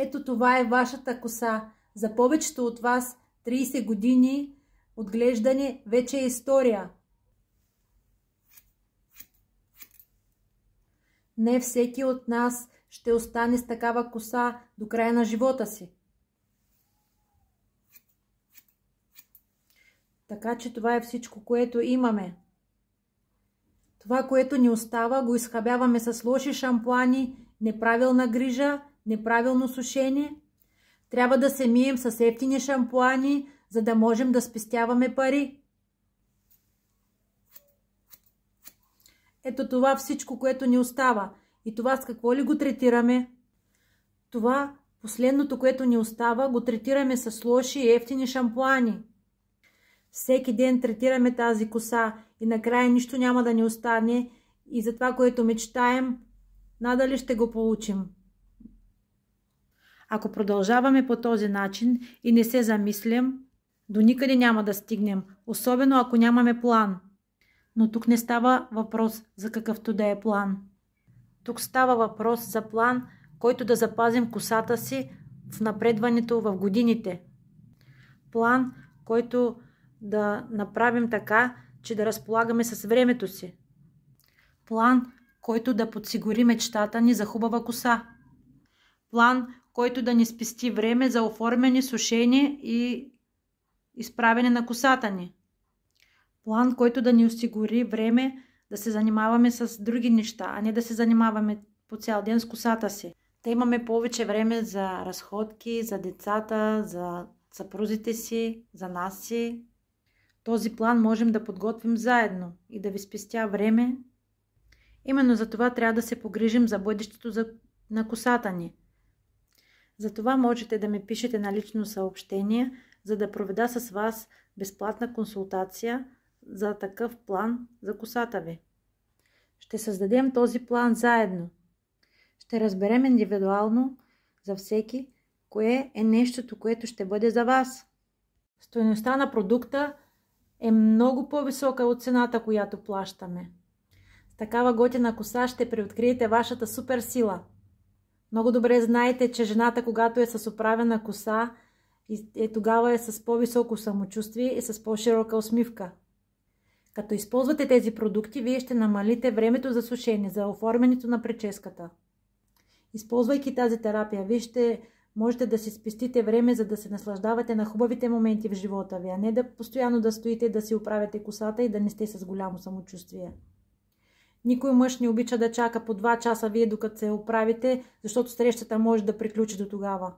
Ето това е вашата коса. За повечето от вас 30 години отглеждане вече е история. Не всеки от нас ще остане с такава коса до края на живота си. Така че това е всичко, което имаме. Това, което ни остава, го изхабяваме с лоши шампуани, неправилна грижа, неправилно сушение. Трябва да се мием с евтини шампуани, за да можем да спестяваме пари. Ето това всичко, което ни остава. И това с какво ли го третираме? Това, последното, което ни остава, го третираме с лоши и евтини шампуани. Всеки ден третираме тази коса и накрая нищо няма да ни остане и за това, което мечтаем, надали ще го получим. Ако продължаваме по този начин и не се замислим, до никъде няма да стигнем, особено ако нямаме план. Но тук не става въпрос за какъвто да е план. Тук става въпрос за план, който да запазим косата си в напредването в годините. План, който да направим така, че да разполагаме с времето си. План, който да подсигури мечтата ни за хубава коса. План, който да ни спести време за оформяне, сушение и изправяне на косата ни. План, който да ни осигури време да се занимаваме с други неща, а не да се занимаваме по цял ден с косата си. Да имаме повече време за разходки, за децата, за съпрузите си, за нас си. Този план можем да подготвим заедно и да ви спестя време. Именно за това трябва да се погрижим за бъдещето на косата ни. Затова можете да ми пишете на лично съобщение, за да проведа с вас безплатна консултация за такъв план за косата ви. Ще създадем този план заедно. Ще разберем индивидуално за всеки, кое е нещото, което ще бъде за вас. Стойността на продукта е много по-висока от цената, която плащаме. С такава готина коса ще преоткриете вашата супер сила. Много добре знаете, че жената, когато е с оправена коса, тогава е с по-високо самочувствие и с по-широка усмивка. Като използвате тези продукти, вие ще намалите времето за сушение, за оформянето на прическата. Използвайки тази терапия, вие ще можете да си спестите време, за да се наслаждавате на хубавите моменти в живота ви, а не да постоянно да стоите, да си оправяте косата и да не сте с голямо самочувствие. Никой мъж не обича да чака по 2 часа вие докато се оправите, защото срещата може да приключи до тогава.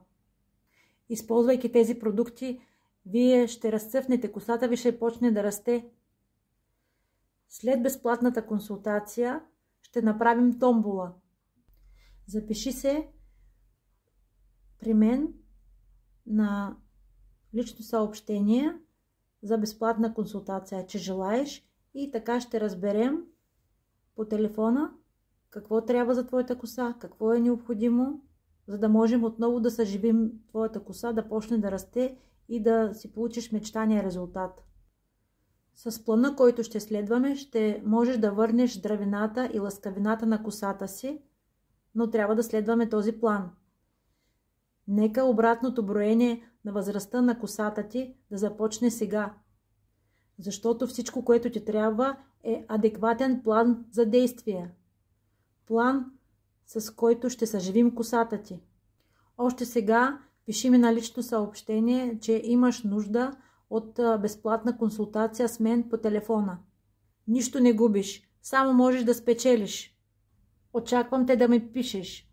Използвайки тези продукти, вие ще разцъфнете, косата ви ще почне да расте. След безплатната консултация ще направим томбола. Запиши се при мен на лично съобщение за безплатна консултация, че желаеш, и така ще разберем по телефона какво трябва за твоята коса, какво е необходимо, за да можем отново да съживим твоята коса, да почне да расте и да си получиш мечтания резултат. С плана, който ще следваме, ще можеш да върнеш здравината и лъскавината на косата си, но трябва да следваме този план. Нека обратното броене на възрастта на косата ти да започне сега. Защото всичко, което ти трябва, е адекватен план за действие. План, с който ще съживим косата ти. Още сега пиши ми на лично съобщение, че имаш нужда от безплатна консултация с мен по телефона. Нищо не губиш, само можеш да спечелиш. Очаквам те да ми пишеш.